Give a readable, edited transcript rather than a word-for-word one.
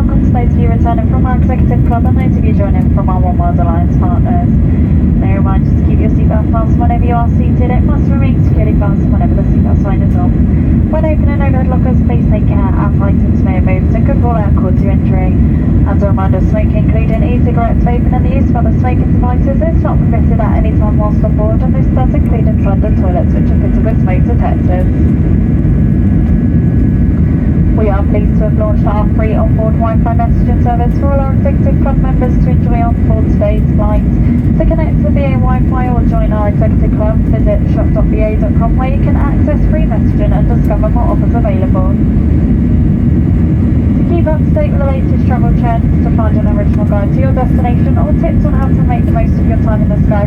welcome to those of you returning from our Executive Club and those of you joining from our One World Alliance partners. May I remind you to keep your seatbelt fastened whenever you are seated. It must remain securely fastened whenever the seatbelt sign is on. When opening overhead lockers, please take care as items may have moved and could fall out and cause you injury. As a reminder, smoking, including e-cigarettes, vaping and the use of other smoking devices is not permitted at any time whilst on board, and this does include inside the toilets which are fitted with smoke detectors. We are pleased to have launched our free onboard Wi-Fi messaging service for all our Executive Club members to enjoy on board today's flight. To connect to BA Wi-Fi or join our Executive Club, visit shop.ba.com where you can access free messaging and discover more offers available. To keep up to date with the latest travel trends, to find an original guide to your destination or tips on how to make the most of your time in the sky,